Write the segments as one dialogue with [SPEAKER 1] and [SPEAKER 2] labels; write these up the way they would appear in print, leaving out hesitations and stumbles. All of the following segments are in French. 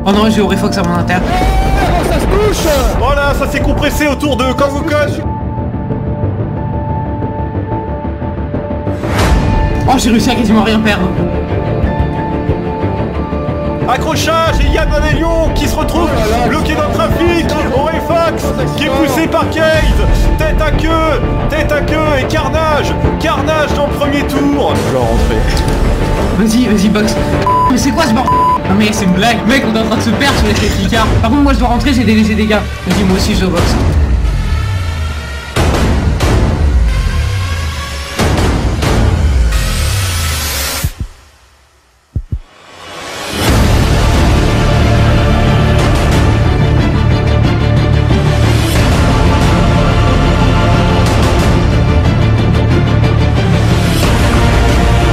[SPEAKER 1] Oh non, j'ai Auréfox à mon inter.
[SPEAKER 2] Ça se touche.
[SPEAKER 3] Voilà, ça s'est compressé autour de Kangokosh.
[SPEAKER 1] Oh, j'ai réussi à quasiment rien perdre.
[SPEAKER 3] Accrochage et Yann Vanellion qui se retrouve bloqué dans le trafic. Auréfox qui est poussé par Case. Tête à queue et Carnage. Carnage dans le premier tour. Je vais rentrer.
[SPEAKER 1] Vas-y, box. Mais c'est quoi ce bordel? Non mais c'est une blague, mec, on est en train de se perdre sur les safety cars. Par contre, moi je dois rentrer, j'ai des légers dégâts. Vas-y, moi aussi je dois box.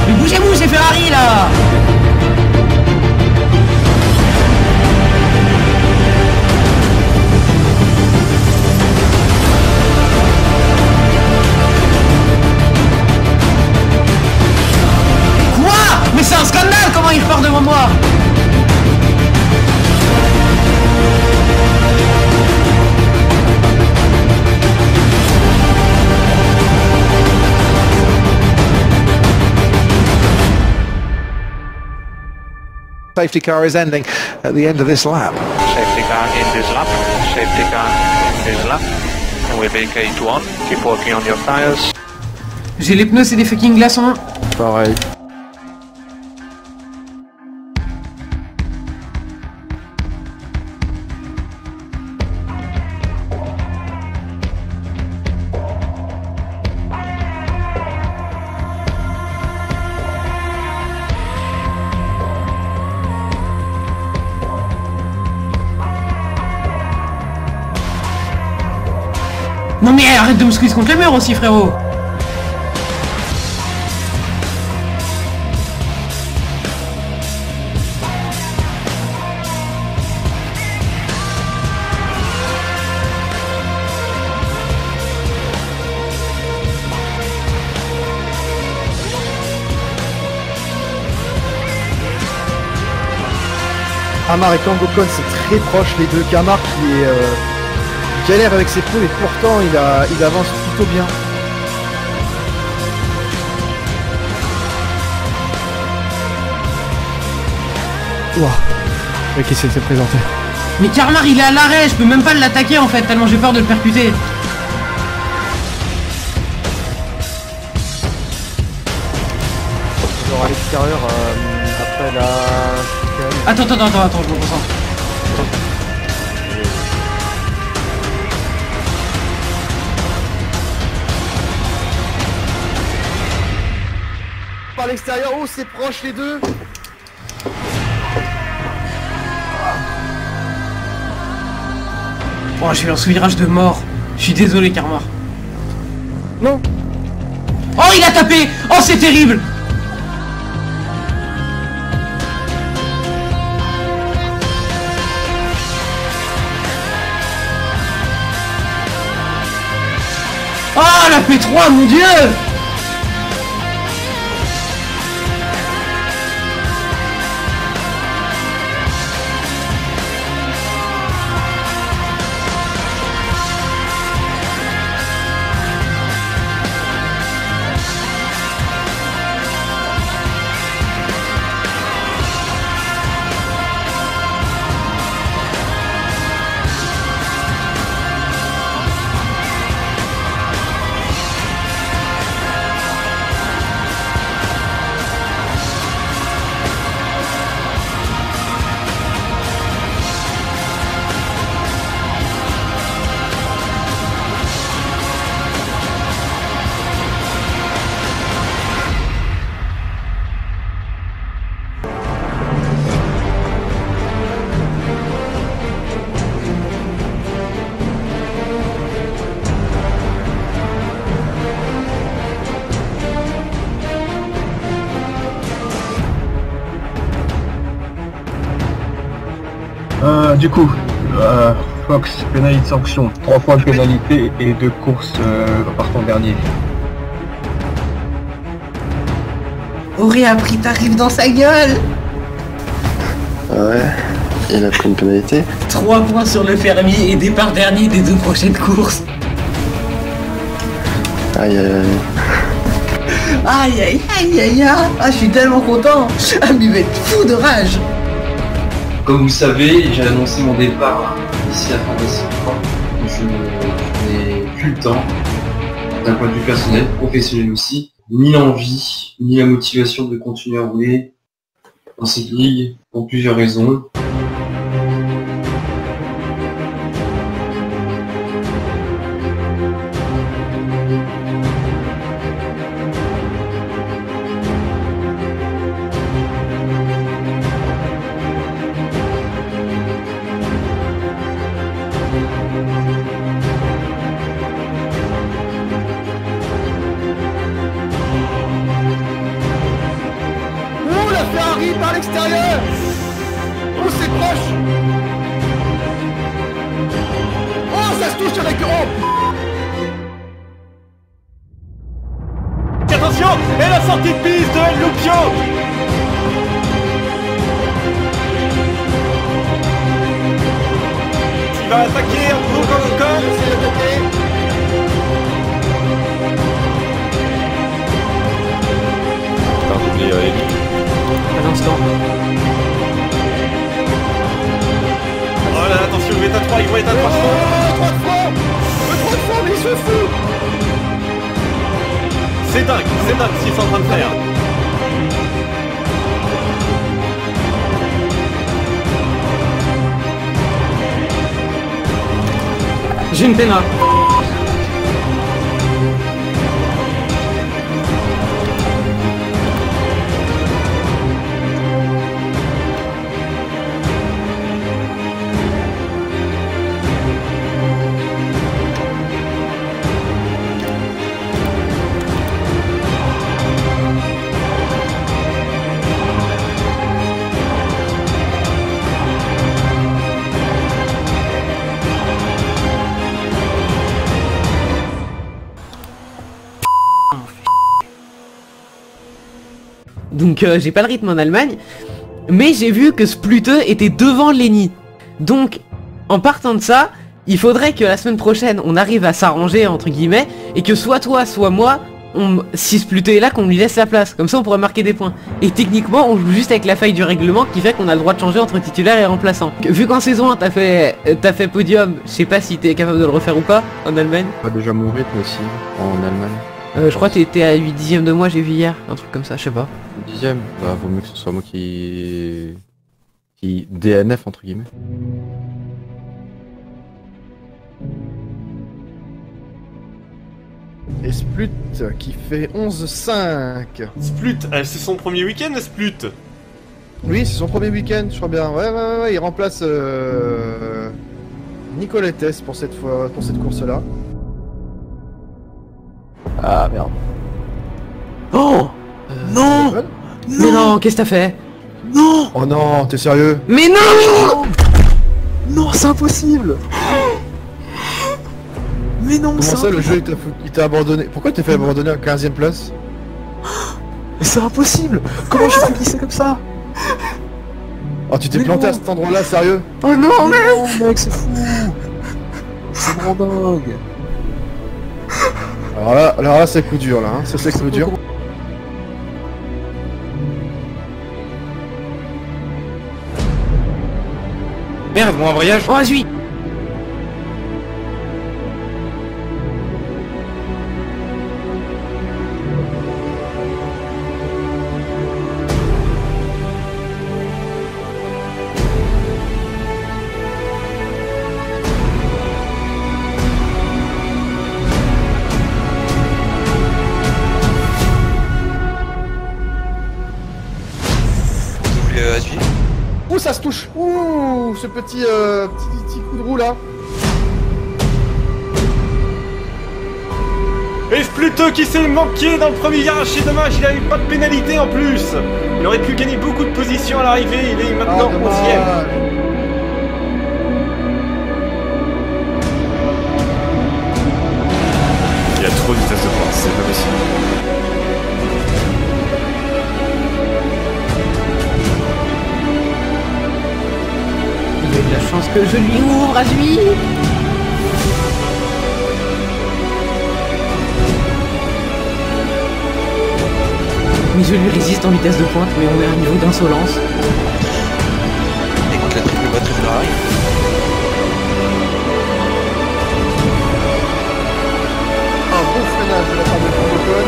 [SPEAKER 1] Mais bougez-vous, c'est Ferrari là! Mais c'est un scandale, comment il repart devant moi?
[SPEAKER 4] Safety car is ending at the end of this lap.
[SPEAKER 5] Safety car in this lap. Safety car in this lap. And we'll be K2 on. Keep working on your tires.
[SPEAKER 1] J'ai les pneus, c'est des fucking glaçons.
[SPEAKER 3] Pareil.
[SPEAKER 1] Non mais arrête de me squeeze contre le mur aussi, frérot.
[SPEAKER 2] Camar et Kangokon, c'est très proche les deux. Camar qui est galère avec ses pneus et pourtant il avance plutôt bien. Ouah, mais qu'est-ce qu'il s'est présenté?
[SPEAKER 1] Mais Carmar il est à l'arrêt, je peux même pas l'attaquer en fait, tellement j'ai peur de le percuter.
[SPEAKER 2] Genre à l'extérieur, après la...
[SPEAKER 1] Attends, je me concentre.
[SPEAKER 2] Par l'extérieur, oh c'est proche les deux.
[SPEAKER 1] Oh, j'ai eu un virage de mort. Je suis désolé, Carmar.
[SPEAKER 2] Non.
[SPEAKER 1] Oh, il a tapé. Oh, c'est terrible. Oh, la P3, mon Dieu.
[SPEAKER 6] Du coup, Fox, pénalité sanction, 3 fois de pénalité et 2 courses partant dernier.
[SPEAKER 1] Auré a pris tarif dans sa gueule.
[SPEAKER 6] Ouais.
[SPEAKER 7] Il a pris une pénalité.
[SPEAKER 1] 3 points sur le fermier et départ dernier des 2 prochaines courses.
[SPEAKER 7] Aïe aïe aïe.
[SPEAKER 1] Aïe aïe aïe aïe aïe. Ah, je suis tellement content. Ah, mais il va être fou de rage.
[SPEAKER 8] Comme vous le savez, j'ai annoncé mon départ d'ici la fin décembre. Je n'ai plus le temps, d'un point de vue personnel, professionnel aussi, ni l'envie, ni la motivation de continuer à rouler dans cette ligue pour plusieurs raisons.
[SPEAKER 2] Ferrari par l'extérieur. Oh, c'est proche. Oh, ça se touche avec... Oh.
[SPEAKER 3] Attention, et la sortie de piste de El Lupio. Il va attaquer un peu comme
[SPEAKER 1] Un instant.
[SPEAKER 3] Oh là, attention, il va être à 3, il va être à 3
[SPEAKER 2] Oh, 3 de francs. Le 3 de francs, mais il se fout.
[SPEAKER 3] C'est dingue ce qu'ils sont en train de faire.
[SPEAKER 1] J'ai une pénale. Donc j'ai pas le rythme en Allemagne, mais j'ai vu que Splute était devant Lenny. Donc en partant de ça, il faudrait que la semaine prochaine on arrive à s'arranger entre guillemets et que soit toi soit moi, si Splute est là, qu'on lui laisse sa place. Comme ça on pourrait marquer des points. Et techniquement on joue juste avec la faille du règlement qui fait qu'on a le droit de changer entre titulaire et remplaçant. Vu qu'en saison 1 t'as fait podium, je sais pas si t'es capable de le refaire ou pas en Allemagne.
[SPEAKER 6] Pas déjà mon rythme aussi en Allemagne.
[SPEAKER 1] Je crois que t'étais à 8 dixièmes de moi, j'ai vu hier, un truc comme ça, je sais pas.
[SPEAKER 6] 10ème, bah vaut mieux que ce soit moi qui DNF entre guillemets.
[SPEAKER 2] Et Splut qui fait 11-5.
[SPEAKER 3] Splut, c'est son premier week-end, Splut.
[SPEAKER 2] Oui, c'est son premier week-end, je crois bien. Ouais, il remplace Nicolettes pour cette course-là.
[SPEAKER 6] Ah merde.
[SPEAKER 1] Oh non. Mais non, qu'est-ce que t'as fait?
[SPEAKER 2] Non. Oh non, t'es sérieux?
[SPEAKER 1] Mais non.
[SPEAKER 6] Non, c'est impossible. Mais non,
[SPEAKER 2] comment ça, le jeu il t'a abandonné? Pourquoi t'es fait abandonner à 15ème place?
[SPEAKER 6] C'est impossible. Comment je peux glisser comme ça?
[SPEAKER 2] Oh, tu t'es planté à cet endroit-là, sérieux?
[SPEAKER 1] Oh non,
[SPEAKER 6] mec, c'est fou. C'est vraiment dingue.
[SPEAKER 2] Alors là c'est coup dur là, hein. Ça c'est coup dur.
[SPEAKER 1] Merde, bon embrayage. Oh, zui.
[SPEAKER 2] Ouh, ça se touche. Ouh, ce petit coup de roue là.
[SPEAKER 3] Et Splute qui s'est manqué dans le premier virage, c'est dommage, il n'avait pas de pénalité en plus. Il aurait pu gagner beaucoup de positions à l'arrivée, il est maintenant 11ème. Il y a trop de vitesse de pointe, c'est pas possible.
[SPEAKER 1] Il a eu de la chance que je lui ouvre à lui. Mais je lui résiste en vitesse de pointe, mais on est à un niveau d'insolence.
[SPEAKER 9] Écoute la triple batterie Ferrari.
[SPEAKER 2] Un bon freinage de la part de Ocon.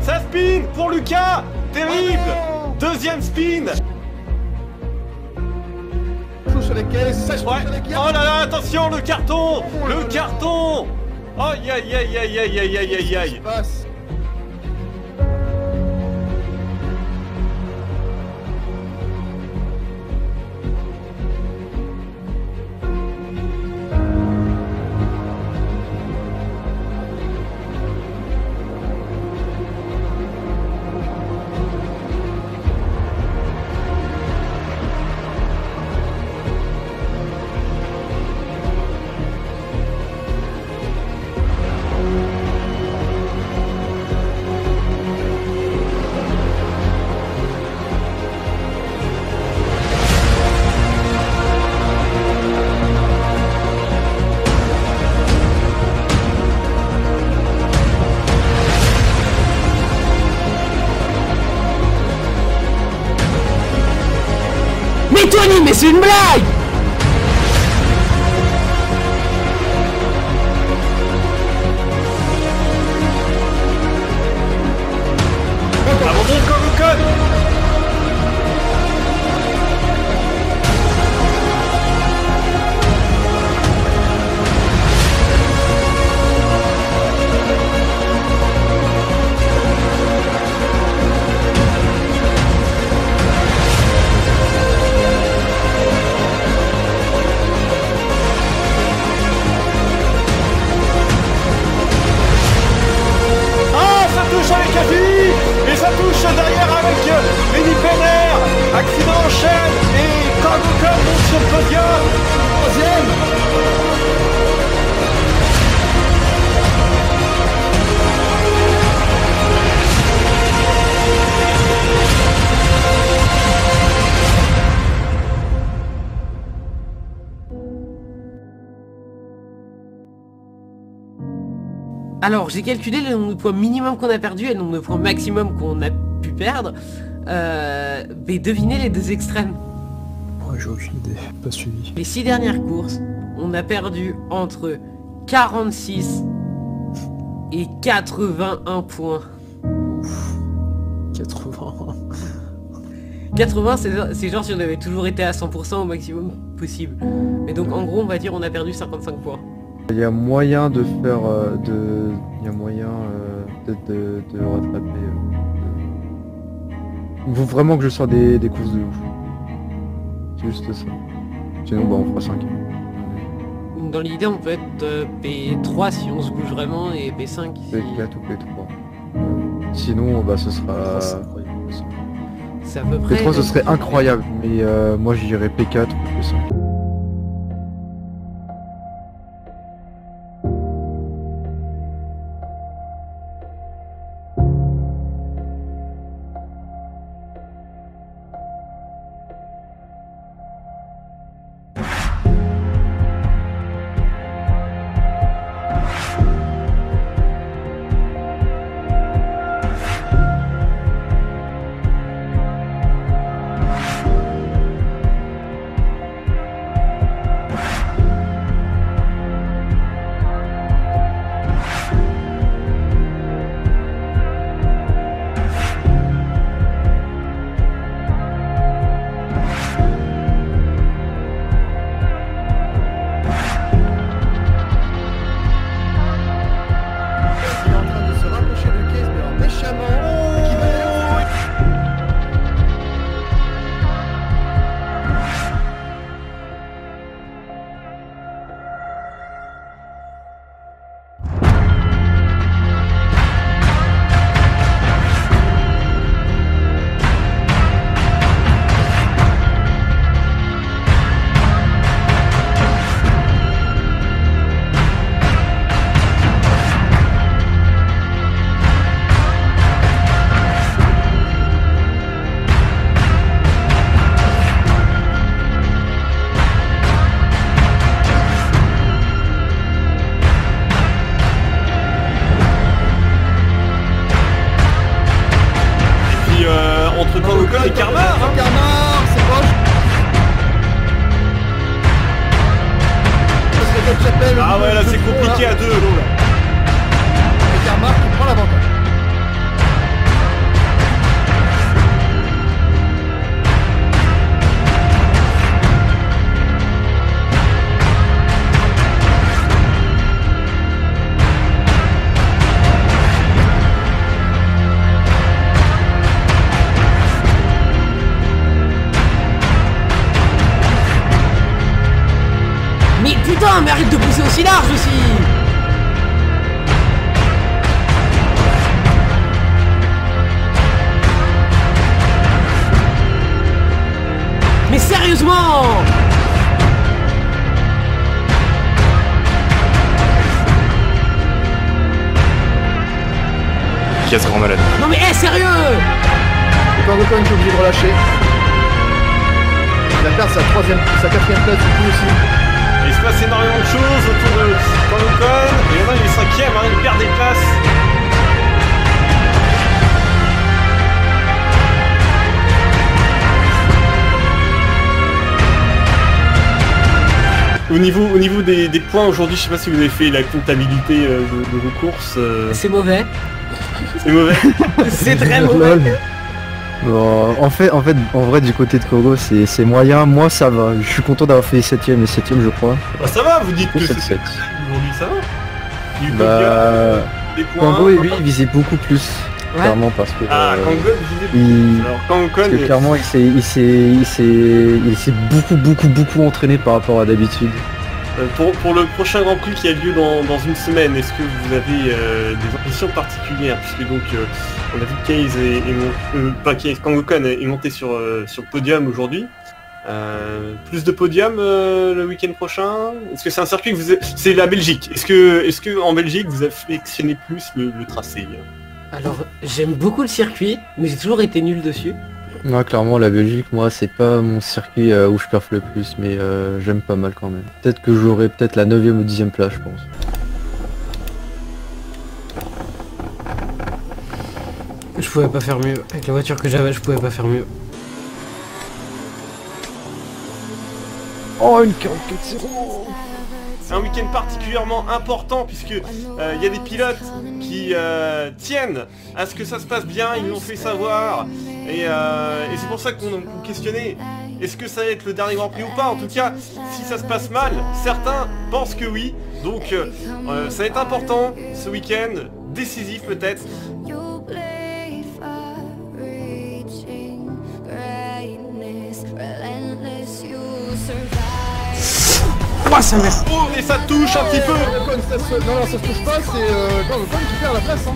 [SPEAKER 3] Ça spin pour Lucas. Terrible. Deuxième spin.
[SPEAKER 2] Sur les caisses, ça
[SPEAKER 3] Ouais. Oh là là, attention, le carton. Le carton. Aïe aïe aïe aïe aïe aïe aïe aïe aïe.
[SPEAKER 1] Mais Tony, mais c'est une blague!
[SPEAKER 3] Abandon comme Ocon. Avec Afi, et ça touche derrière avec Lenny Penner. Accident en chaîne et quand Ocon monte sur le podium, troisième.
[SPEAKER 1] Alors, j'ai calculé le nombre de points minimum qu'on a perdu et le nombre de points maximum qu'on a pu perdre. Mais devinez les deux extrêmes.
[SPEAKER 2] Ouais, j'ai aucune idée, pas suivi.
[SPEAKER 1] Les 6 dernières courses, on a perdu entre 46 et 81 points.
[SPEAKER 2] 80.
[SPEAKER 1] 80, c'est genre si on avait toujours été à 100% au maximum possible. Mais donc en gros, on va dire on a perdu 55 points.
[SPEAKER 2] Il y a moyen de faire il y a moyen de rattraper. Il faut vraiment que je sorte des courses de ouf. C'est juste ça. Sinon bah on fera 5.
[SPEAKER 1] Dans l'idée on peut être P3 si on se bouge vraiment et P5 si...
[SPEAKER 2] P4 ou P3. Sinon bah ce sera...
[SPEAKER 1] C'est à peu près...
[SPEAKER 2] P3 ce serait incroyable mais moi je dirais P4 ou P5.
[SPEAKER 3] Et Karmar, hein.
[SPEAKER 2] Karmar, c'est proche. Parce que Dead Chapel,
[SPEAKER 3] Ah ouais, là c'est compliqué à deux.
[SPEAKER 2] Et Karmar qui prend l'avantage.
[SPEAKER 1] Mais putain, mais arrête de pousser aussi large aussi. Mais sérieusement.
[SPEAKER 3] Qui a ce grand malade.
[SPEAKER 1] Non mais sérieux.
[SPEAKER 2] Et Kang Okon qui est obligé de relâcher. Il va perdre sa quatrième place du coup aussi.
[SPEAKER 3] Il se passe énormément de choses autour de Kang Okon. Et maintenant il est 5ème, hein, il perd des places. Au niveau des points aujourd'hui, je sais pas si vous avez fait la comptabilité de vos courses.
[SPEAKER 1] C'est mauvais.
[SPEAKER 3] C'est mauvais.
[SPEAKER 1] C'est très mauvais.
[SPEAKER 2] Bon, en vrai, du côté de Kogo, c'est moyen. Moi, ça va. Je suis content d'avoir fait 7ème et 7ème, je crois.
[SPEAKER 3] Bah ça va, vous dites que c'est
[SPEAKER 2] 7-7.
[SPEAKER 3] aujourd'hui, ça va. Il y a eu
[SPEAKER 2] Bah,
[SPEAKER 3] des points.
[SPEAKER 2] Kango et lui, il visait beaucoup plus.
[SPEAKER 1] Ouais.
[SPEAKER 2] Clairement, parce que.
[SPEAKER 3] Ah, Kang Okon, alors Kang Okon,
[SPEAKER 2] Parce que clairement, il s'est beaucoup entraîné par rapport à d'habitude.
[SPEAKER 3] pour le prochain Grand Prix qui a lieu dans une semaine, est-ce que vous avez des ambitions particulières? Puisque donc on a vu que Case Kang Okon est monté sur le podium aujourd'hui. Plus de podium le week-end prochain? Est-ce que c'est un circuit que c'est la Belgique? Est-ce que en Belgique vous affectionnez plus le tracé?
[SPEAKER 1] Alors j'aime beaucoup le circuit, mais j'ai toujours été nul dessus.
[SPEAKER 2] Non, clairement, la Belgique, moi, c'est pas mon circuit où je perf le plus, mais j'aime pas mal quand même. Peut-être que j'aurai peut-être la 9ème ou 10ème place, je pense.
[SPEAKER 1] Je pouvais pas faire mieux. Avec la voiture que j'avais, je pouvais pas faire mieux.
[SPEAKER 2] Oh, une 44-0.
[SPEAKER 3] C'est un week-end particulièrement important puisque il y a des pilotes qui tiennent à ce que ça se passe bien, ils l'ont fait savoir et c'est pour ça qu'on questionnait est-ce que ça va être le dernier Grand Prix ou pas. En tout cas, si ça se passe mal, certains pensent que oui, donc ça va être important ce week-end, décisif peut-être.
[SPEAKER 1] Oh ça merde.
[SPEAKER 3] Oh mais ça touche un petit peu.
[SPEAKER 2] Non, ça se touche pas, c'est Kang Okon qui perd la place. Hein.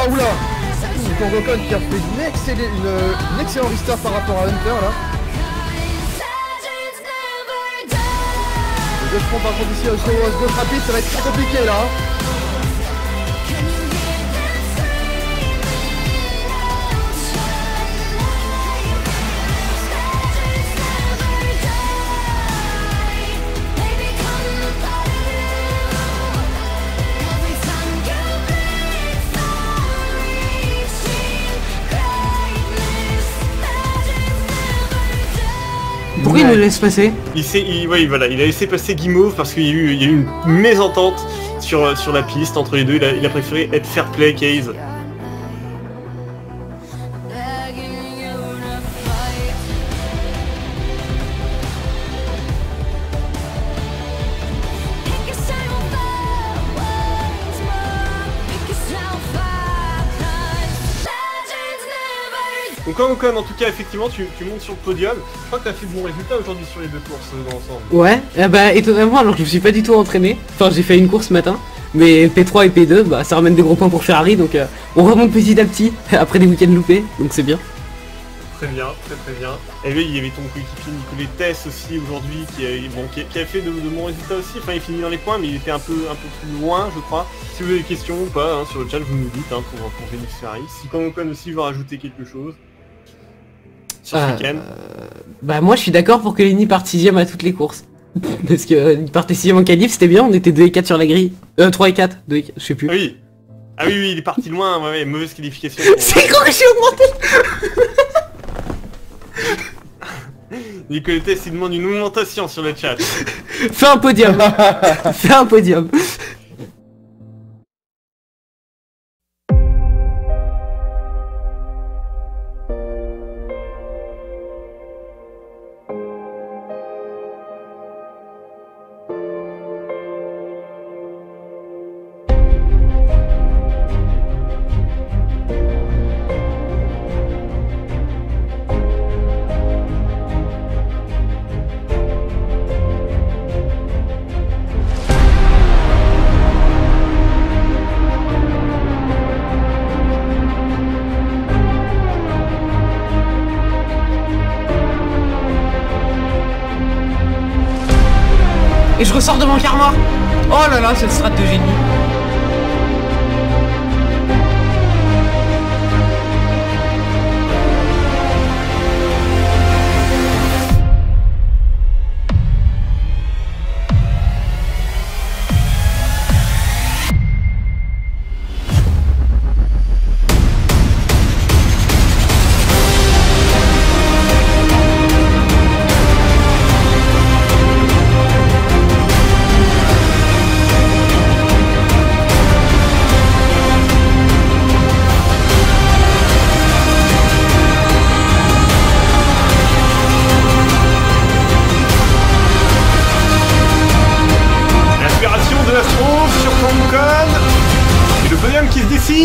[SPEAKER 2] Oula. Kang Okon qui a fait une excellente restart par rapport à Hunter là. Les deux fronts par contre ici au gauche rapide, ça va être très compliqué là.
[SPEAKER 1] Pourquoi il nous laisse passer?
[SPEAKER 3] Il a laissé passer Guimauve parce qu'il y a eu une mésentente sur la piste entre les deux. Il a préféré être fair play, Case. Donc Ocon, en tout cas, effectivement, tu montes sur le podium. Je crois que tu as fait de bons résultats aujourd'hui sur les deux courses dans l'ensemble.
[SPEAKER 1] Ouais, bah étonnamment, alors que je me suis pas du tout entraîné. Enfin, j'ai fait une course ce matin, mais P3 et P2, bah ça ramène des gros points pour Ferrari, donc on remonte petit à petit, après des week-ends loupés, donc c'est bien.
[SPEAKER 3] Très bien, très bien. Et oui, il y avait ton coéquipier Nicolas Tess aussi aujourd'hui qui a fait de bons résultats aussi. Enfin, il finit dans les points, mais il était un peu plus loin, je crois. Si vous avez des questions ou pas, sur le chat, vous nous dites pour Phoenix Ferrari. Si Ocon aussi veut rajouter quelque chose sur ce week-end.
[SPEAKER 1] Bah moi je suis d'accord pour que Lenny parte 6ème à toutes les courses. Parce que il partait 6ème en qualif, c'était bien, on était 2 et 4 sur la grille. 3 et 4, 2 et 4, je sais plus.
[SPEAKER 3] Ah oui, il est parti loin, ouais, mauvaise qualification.
[SPEAKER 1] C'est quoi que j'ai augmenté.
[SPEAKER 3] Nicolas Tess, il demande une augmentation sur le chat.
[SPEAKER 1] Fais un podium. Fais un podium. Et je ressors de mon karma. Oh là là, cette strat de génie.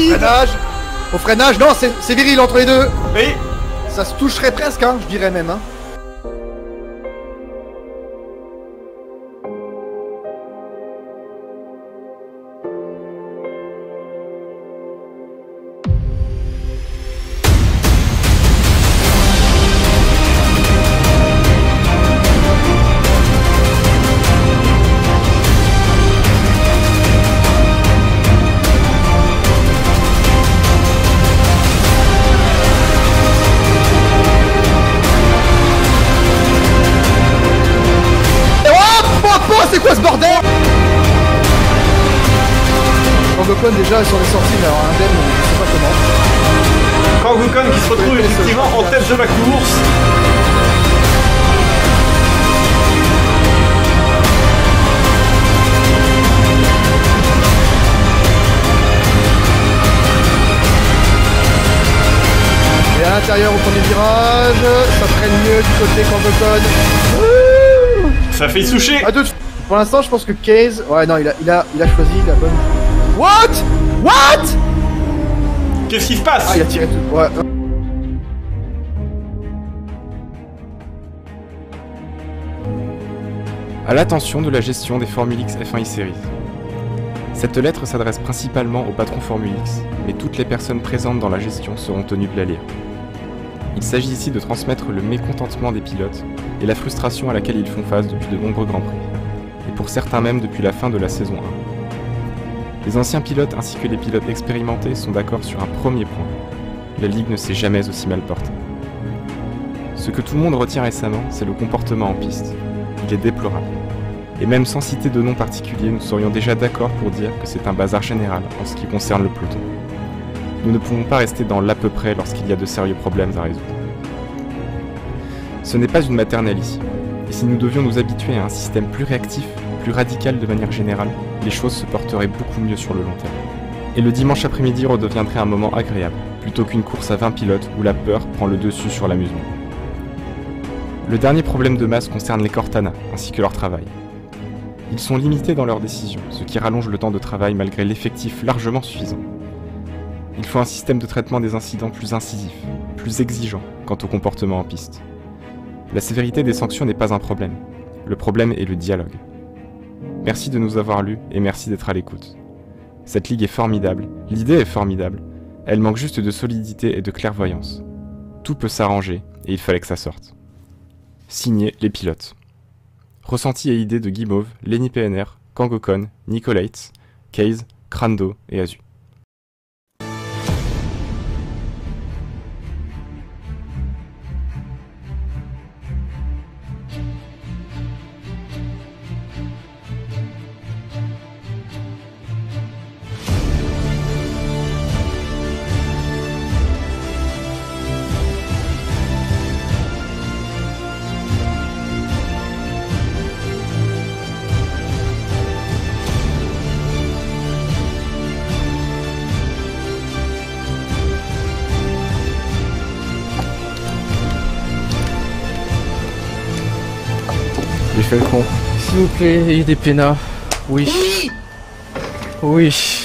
[SPEAKER 9] Freinage. Au freinage, non, c'est viril entre les deux.
[SPEAKER 3] Oui.
[SPEAKER 9] Ça se toucherait presque, je dirais même. C'est quoi ce bordel? Ocon déjà sur les sorties, mais alors indemne, je sais pas comment.
[SPEAKER 3] Ocon qui se retrouve effectivement en tête de la course.
[SPEAKER 9] Et à l'intérieur au premier virage, ça traîne mieux du côté qu'Ocon.
[SPEAKER 3] Ça fait soucher.
[SPEAKER 9] Pour l'instant, je pense que Case... Ouais, non, il a choisi la bonne... What?
[SPEAKER 3] Qu'est-ce qui se passe?
[SPEAKER 9] Ah, il a tiré tout. Ouais.
[SPEAKER 10] À l'attention de la gestion des Formule X F1 e-Series. Cette lettre s'adresse principalement au patron Formule X, mais toutes les personnes présentes dans la gestion seront tenues de la lire. Il s'agit ici de transmettre le mécontentement des pilotes et la frustration à laquelle ils font face depuis de nombreux Grands Prix, et pour certains même depuis la fin de la saison 1. Les anciens pilotes ainsi que les pilotes expérimentés sont d'accord sur un premier point. La Ligue ne s'est jamais aussi mal portée. Ce que tout le monde retient récemment, c'est le comportement en piste. Il est déplorable. Et même sans citer de nom particulier, nous serions déjà d'accord pour dire que c'est un bazar général en ce qui concerne le peloton. Nous ne pouvons pas rester dans l'à peu près lorsqu'il y a de sérieux problèmes à résoudre. Ce n'est pas une maternelle ici, et si nous devions nous habituer à un système plus réactif, plus radicale de manière générale, les choses se porteraient beaucoup mieux sur le long terme. Et le dimanche après-midi redeviendrait un moment agréable, plutôt qu'une course à 20 pilotes où la peur prend le dessus sur l'amusement. Le dernier problème de masse concerne les Cortana, ainsi que leur travail. Ils sont limités dans leurs décisions, ce qui rallonge le temps de travail malgré l'effectif largement suffisant. Il faut un système de traitement des incidents plus incisif, plus exigeant quant au comportement en piste. La sévérité des sanctions n'est pas un problème. Le problème est le dialogue. Merci de nous avoir lus et merci d'être à l'écoute. Cette ligue est formidable, l'idée est formidable, elle manque juste de solidité et de clairvoyance. Tout peut s'arranger et il fallait que ça sorte. Signé les pilotes. Ressenti et idées de Guimauve, Lenny PNR, Kangokon, Nicolates, Case, Crando et Azu.
[SPEAKER 2] J'ai fait le con.
[SPEAKER 9] S'il vous plaît, ayez des pénas. Oui. Oui.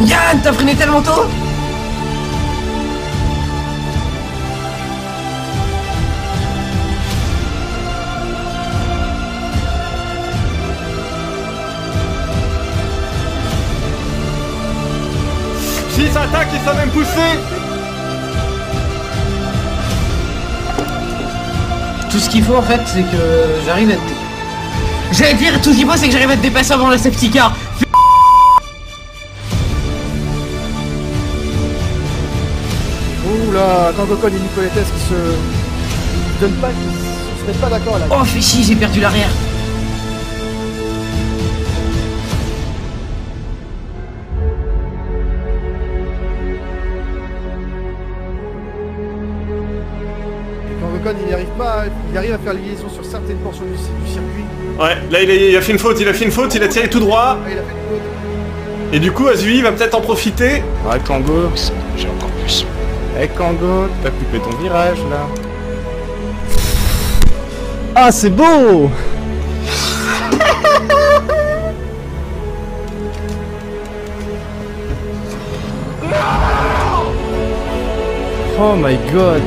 [SPEAKER 1] Yann, t'as freiné tellement tôt.
[SPEAKER 3] S'ils s'attaquent, ils savent même pousser.
[SPEAKER 1] Tout ce qu'il faut en fait, c'est que j'arrive à te... J'allais dire, tout ce qu'il faut, c'est que j'arrive à te dépasser avant la safety car.
[SPEAKER 9] Oula, Kangokon et Nicolates qui se donnent pas, ils se mettent pas d'accord là.
[SPEAKER 1] Oh, fais chier, j'ai perdu l'arrière.
[SPEAKER 9] Kangokon il arrive pas, il arrive à faire liaison sur certaines portions du circuit.
[SPEAKER 3] Ouais, là il a fait une faute, il a tiré tout droit.
[SPEAKER 9] Ah, il a fait une faute.
[SPEAKER 3] Et du coup, Azui va peut-être en profiter.
[SPEAKER 10] Ouais, Kango.
[SPEAKER 5] J'ai encore plus.
[SPEAKER 10] Hey Kango, t'as coupé ton virage là.
[SPEAKER 9] Ah, c'est beau. Oh my god.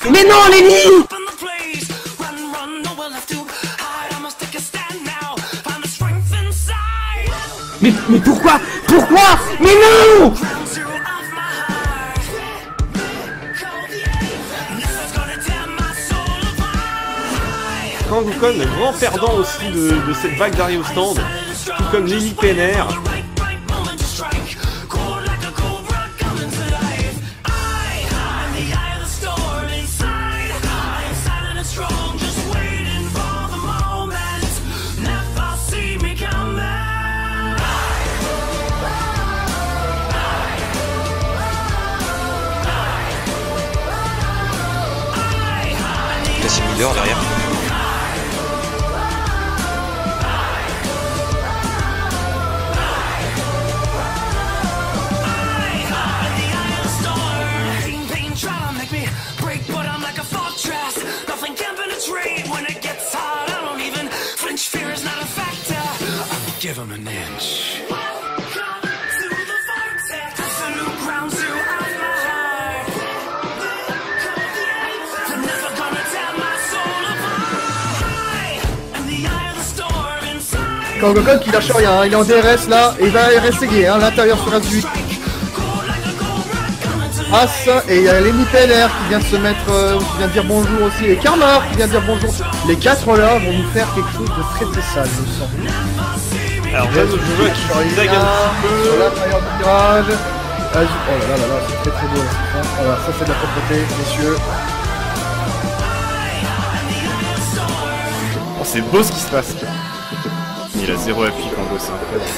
[SPEAKER 1] Mais non, Lenny! Mais pourquoi? Pourquoi? Mais non!
[SPEAKER 3] Kangokon, grand perdant aussi de cette vague d'arrivée au stand, tout comme Lily PNR.
[SPEAKER 11] dehors derrière.
[SPEAKER 12] Give him an inch.
[SPEAKER 9] Quand Gokon qui lâche rien, hein, il est en DRS là, et il va rester gay, hein, l'intérieur sur As8. As, et il y a Lenny Peller qui vient de se mettre, qui vient de dire bonjour aussi, et Karma qui vient de dire bonjour. Les 4 là vont nous faire quelque chose de très très sale, je sens.
[SPEAKER 3] Alors là, je vois qu'il zague un petit peu.
[SPEAKER 9] Sur l'intérieur du virage. Oh là là là là, c'est très très beau là. Voilà, ça c'est de la propreté, messieurs.
[SPEAKER 10] Oh, c'est beau ce qui se passe. Il a 0 appui quand on c'est incroyable.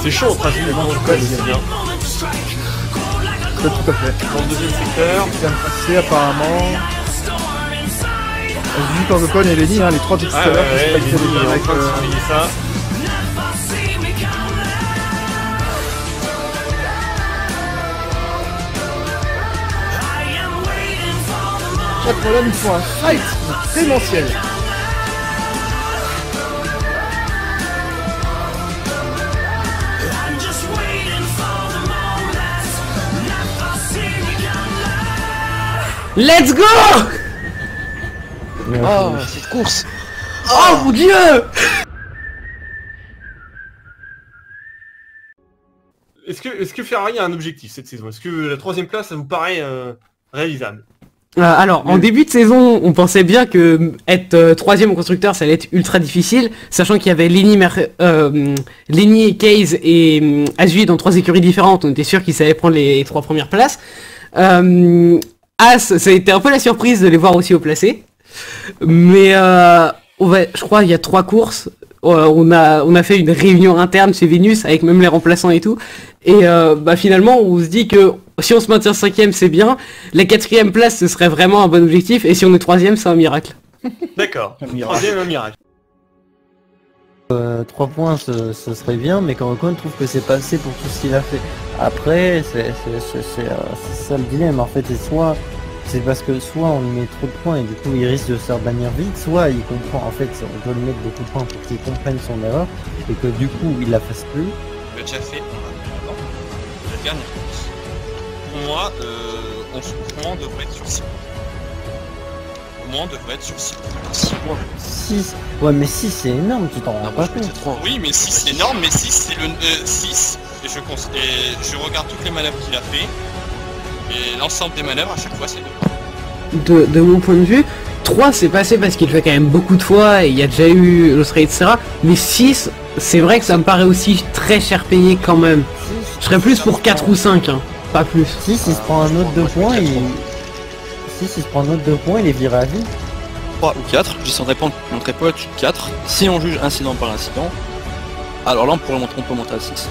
[SPEAKER 3] C'est chaud en principe, mais bon, c'est bien.
[SPEAKER 9] Tout à fait.
[SPEAKER 3] Dans le deuxième secteur.
[SPEAKER 9] Il vient de passer apparemment. Vu quand Gokon et Lenny, hein, les 3 petits tout à l'heure,
[SPEAKER 3] il est en train de surveiller ça.
[SPEAKER 9] Chaque problème, il faut un fight démentiel.
[SPEAKER 1] Let's go!
[SPEAKER 11] Oh, cette course!
[SPEAKER 1] Oh mon dieu!
[SPEAKER 3] Est-ce que Ferrari a un objectif cette saison? Est-ce que la 3ème place, ça vous paraît réalisable?
[SPEAKER 1] Alors, en début de saison, on pensait bien que être 3ème au constructeur, ça allait être ultra difficile, sachant qu'il y avait Lenny, Case et As8 dans 3 écuries différentes, on était sûr qu'ils savaient prendre les 3 premières places. As, ça a été un peu la surprise de les voir aussi haut placés. Mais je crois il y a 3 courses, on a fait une réunion interne chez Vénus avec même les remplaçants et tout. Et finalement on se dit que si on se maintient 5ème c'est bien, la 4ème place ce serait vraiment un bon objectif, et si on est 3ème c'est un miracle.
[SPEAKER 3] D'accord, 3ème un miracle.
[SPEAKER 2] 3 points ce serait bien, mais quand Ocon trouve que c'est pas assez pour tout ce qu'il a fait. Après c'est ça le dilemme en fait, c'est parce que soit on lui met trop de points et du coup il risque de se faire bannir vite, soit il comprend, en fait on doit lui mettre beaucoup de points pour qu'il comprenne son erreur et que du coup il la fasse plus.
[SPEAKER 11] Il a déjà fait la dernière course. Pour moi, on devrait être sur 6 points. Au moins on devrait être sur 6 points. 6 points.
[SPEAKER 2] 6. Ouais mais 6 c'est énorme, tu t'en rends pas compte.
[SPEAKER 11] Oui mais 6 c'est énorme, mais 6 c'est le 6 et je regarde toutes les manœuvres qu'il a fait. Et l'ensemble des manœuvres à chaque fois c'est 2.
[SPEAKER 1] De mon point de vue, 3 c'est passé parce qu'il le fait quand même beaucoup de fois et il y a déjà eu l'Australie etc. Mais 6 c'est vrai que ça me paraît aussi très cher payé quand même. Je serais plus pour 4 ou 5 hein, pas plus.
[SPEAKER 2] 6 il se prend un autre 2 points et... 6 il se prend un autre 2 points, il est viré à vie.
[SPEAKER 13] 3 ou 4, je descendrai pas, on monterait pas au-dessus de 4. Si on juge incident par incident, alors là on peut monter à 6.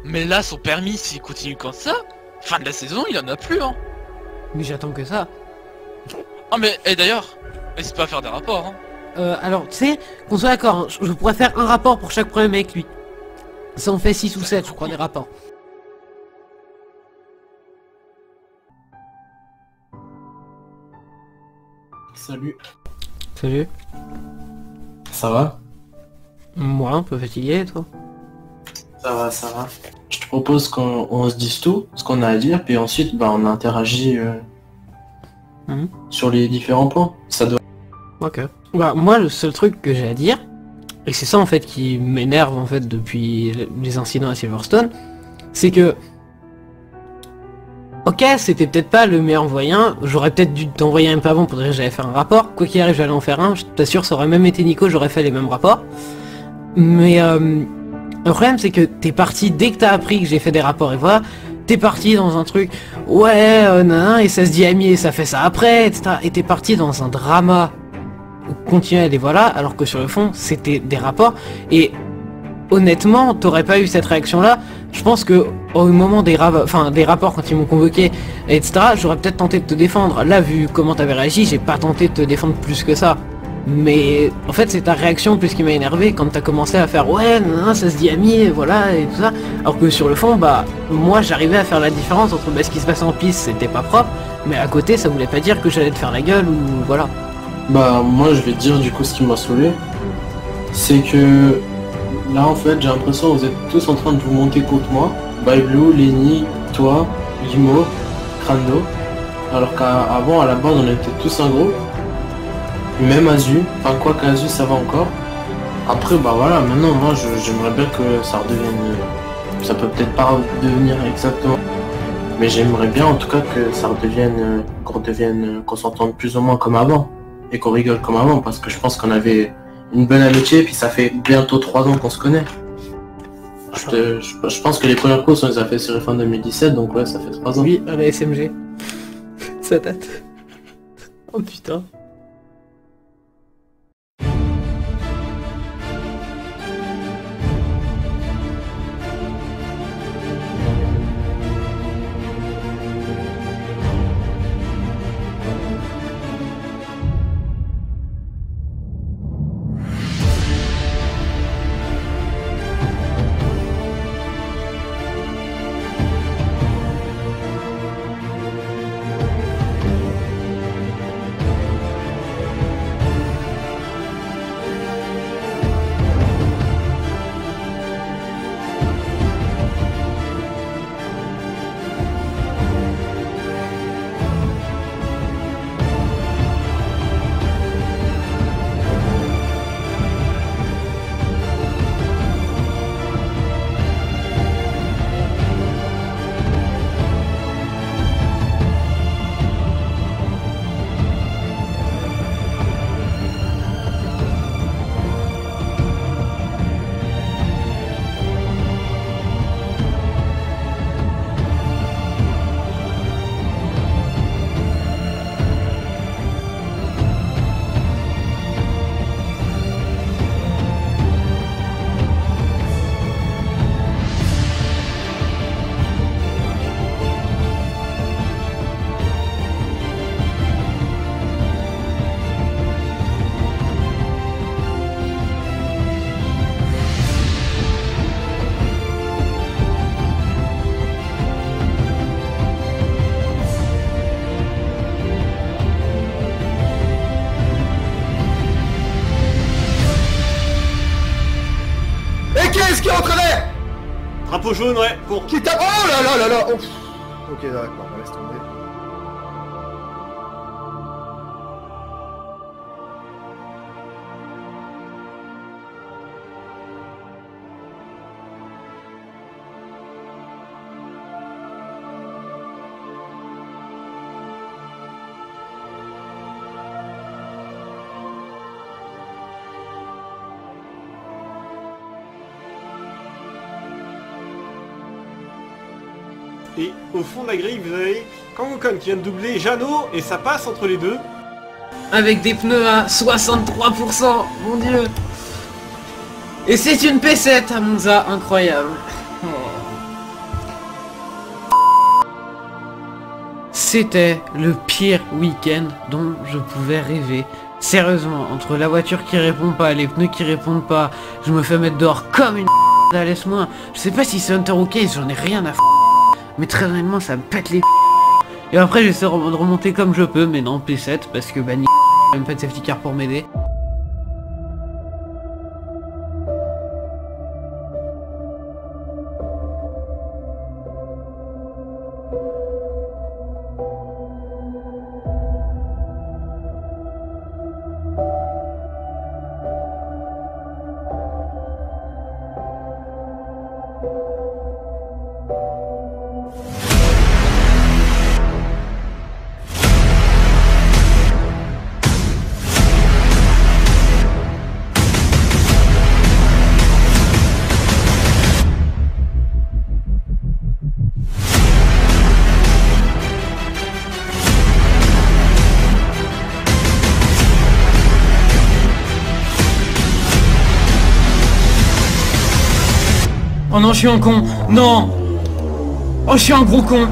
[SPEAKER 14] Mais là, son permis, s'il continue comme ça, fin de la saison, il en a plus, hein.
[SPEAKER 1] Mais j'attends que ça.
[SPEAKER 14] Ah mais, et d'ailleurs, n'hésite pas à faire des rapports, hein.
[SPEAKER 1] Alors, tu sais, qu'on soit d'accord, hein, je pourrais faire un rapport pour chaque problème avec lui. Ça en fait 6 ou 7, je crois, des rapports.
[SPEAKER 15] Salut.
[SPEAKER 1] Salut.
[SPEAKER 15] Ça va?
[SPEAKER 1] Moi, un peu fatigué, toi?
[SPEAKER 15] Ça va, ça va. Je te propose qu'on se dise tout, ce qu'on a à dire, puis ensuite, on interagit sur les différents points. Ça doit...
[SPEAKER 1] Ok. Bah, moi, le seul truc que j'ai à dire, et c'est ça en fait qui m'énerve en fait depuis les incidents à Silverstone, c'est que... Ok, c'était peut-être pas le meilleur moyen, j'aurais peut-être dû t'envoyer un peu avant pour dire que j'allais faire un rapport, quoi qu'il arrive j'allais en faire un, je t'assure ça aurait même été Nico, j'aurais fait les mêmes rapports. Mais le problème c'est que t'es parti dès que t'as appris que j'ai fait des rapports et voilà, t'es parti dans un truc, ouais, nan, et ça se dit ami et ça fait ça après, etc. Et t'es parti dans un drama continuel et voilà, alors que sur le fond, c'était des rapports. Et honnêtement, t'aurais pas eu cette réaction-là. Je pense que au moment des rapports quand ils m'ont convoqué, etc., j'aurais peut-être tenté de te défendre. Là, vu comment t'avais réagi, j'ai pas tenté de te défendre plus que ça. Mais en fait c'est ta réaction plus qui m'a énervé quand t'as commencé à faire ouais non, ça se dit ami voilà et tout ça, alors que sur le fond bah moi j'arrivais à faire la différence entre ce qui se passait en piste c'était pas propre, mais à côté ça voulait pas dire que j'allais te faire la gueule ou voilà.
[SPEAKER 15] Bah moi je vais te dire du coup ce qui m'a saoulé, c'est que là en fait j'ai l'impression que vous êtes tous en train de vous monter contre moi, Blue, Lenny, toi, Limo, Crando, alors qu'avant à la base on était tous un groupe. Même Azu, enfin quoi qu'Azu ça va encore. Après bah voilà, maintenant moi j'aimerais bien que ça redevienne, ça peut peut-être pas devenir exactement, mais j'aimerais bien en tout cas que ça redevienne, qu'on s'entende plus ou moins comme avant, et qu'on rigole comme avant, parce que je pense qu'on avait une bonne amitié, puis ça fait bientôt 3 ans qu'on se connaît. Je pense que les premières courses on les a fait sur fin 2017, donc ouais ça fait 3 ans.
[SPEAKER 1] Oui, à la SMG. Ça date. Oh putain.
[SPEAKER 9] Qui est en travers?
[SPEAKER 3] Drapeau jaune, ouais, pour...
[SPEAKER 9] Qui tape? Oh là là là là. Ouf. Ok, d'accord, on laisse tomber.
[SPEAKER 3] Et au fond de la grille, vous avez Kangokon qui vient de doubler Jeannot et ça passe entre les deux.
[SPEAKER 1] Avec des pneus à 63%, mon dieu. Et c'est une P7 à Monza, incroyable. C'était le pire week-end dont je pouvais rêver. Sérieusement, entre la voiture qui répond pas, les pneus qui répondent pas, je me fais mettre dehors comme une laisse-moi. Je sais pas si c'est Hunter ou Case, j'en ai rien à mais très honnêtement ça me pète les et après j'essaie de remonter comme je peux, mais non, P7 parce que bah même pas de safety car pour m'aider.
[SPEAKER 16] Oh non, je suis un con. Non. Oh, je suis un gros con.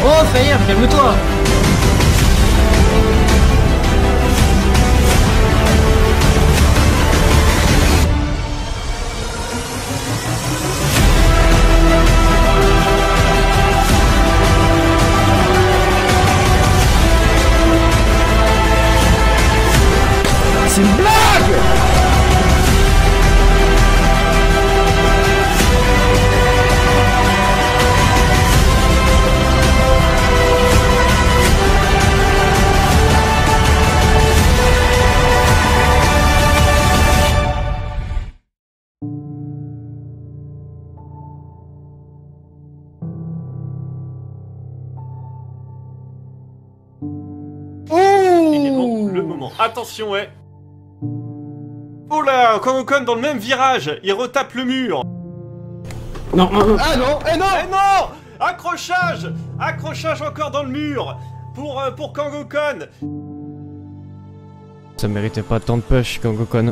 [SPEAKER 16] Oh, Fire, calme-toi.
[SPEAKER 9] C'est une blague!
[SPEAKER 3] Il est bon, le moment. Attention, ouais. Oh là, Kangokon dans le même virage, il retape le mur.
[SPEAKER 1] Non, non, non.
[SPEAKER 9] Ah non, eh non!
[SPEAKER 3] Eh non! Accrochage! Accrochage encore dans le mur pour Kangokon.
[SPEAKER 17] Ça méritait pas tant de push, Kangokon.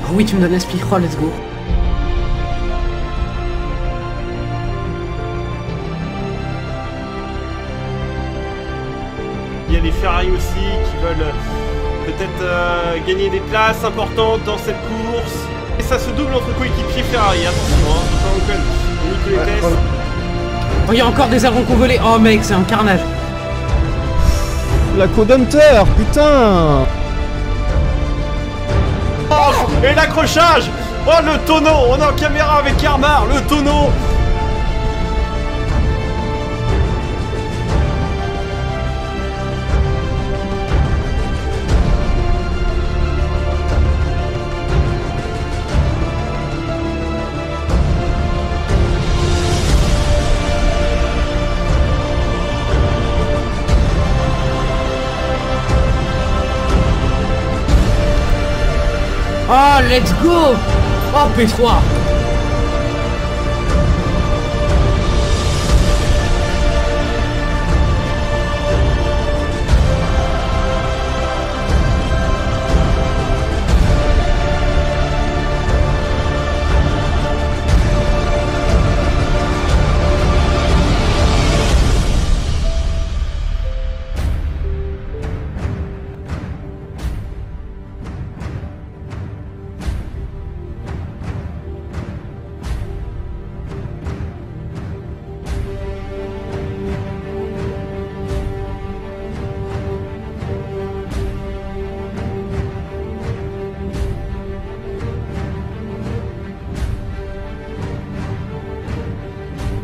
[SPEAKER 1] Oh oui, tu me donnes l'esprit. Oh, let's go.
[SPEAKER 3] Il y a les Ferrari aussi qui veulent peut-être gagner des places importantes dans cette course. Et ça se double entre coéquipiers Ferrari, attention, hein. Kangokon, on nique les tests.
[SPEAKER 1] Oh, il y a encore des ailerons volés. Oh mec, c'est un carnage.
[SPEAKER 9] La Code Hunter, putain!
[SPEAKER 3] Oh, et l'accrochage! Oh, le tonneau! On est en caméra avec Karmar, le tonneau!
[SPEAKER 1] Oh, let's go. Oh, P3.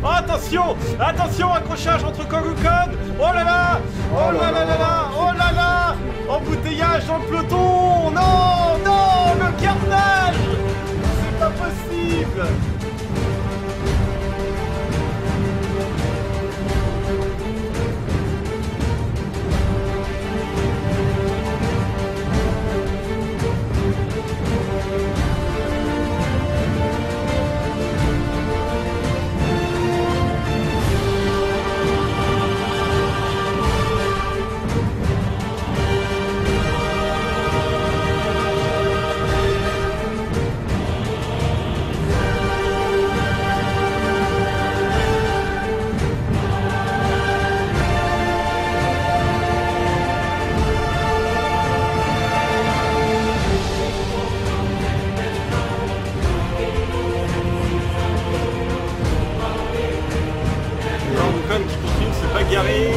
[SPEAKER 1] Attention! Attention, accrochage entre Kangokon! Oh là là! Oh là là là là! Oh là là! Embouteillage dans le peloton! Non! Non! Le carnage! C'est pas possible!
[SPEAKER 3] Ocon qui continue de se bagarrer.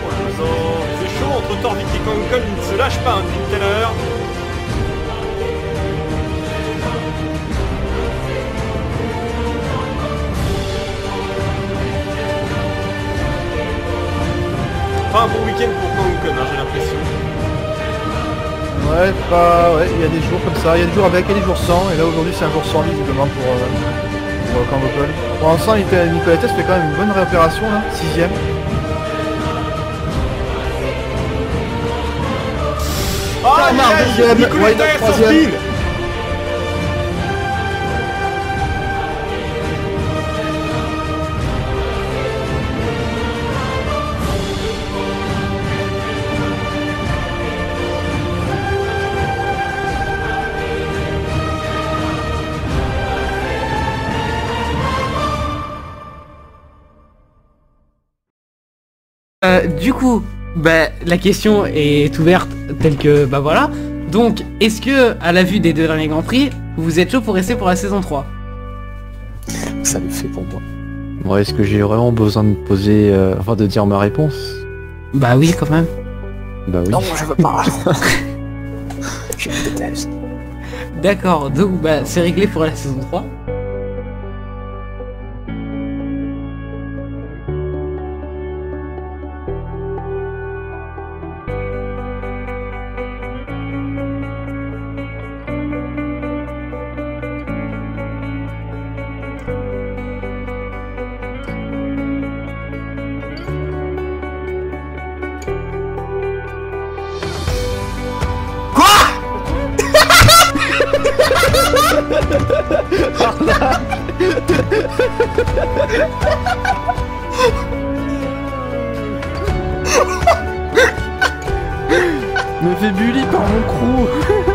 [SPEAKER 3] Oh là là, c'est chaud entre Torvik et Ocon, il ne se lâche pas depuis tout à l'heure. Pas un bon week-end pour Ocon, hein, j'ai l'impression.
[SPEAKER 9] Ouais, il y a des jours comme ça, il y a des jours avec, il y a des jours sans, et là aujourd'hui c'est un jour sans visiblement pour Ocon. Pour l'instant, Nicolas Tess fait quand même une bonne réopération là, 6ème.
[SPEAKER 3] Ah, yes, Nicolas Tess en spin.
[SPEAKER 1] Du coup, bah, la question est ouverte telle que, bah voilà. Donc, est-ce que, à la vue des 2 derniers Grands Prix, vous êtes chaud pour rester pour la saison 3?
[SPEAKER 2] Ça le fait pour moi. Bon, est-ce que j'ai vraiment besoin de poser, enfin de dire ma réponse?
[SPEAKER 1] Bah oui, quand même.
[SPEAKER 2] Bah oui.
[SPEAKER 7] Non, je veux pas. Je me déteste.
[SPEAKER 1] D'accord, donc bah c'est réglé pour la saison 3.
[SPEAKER 2] Me fait bully par mon crew.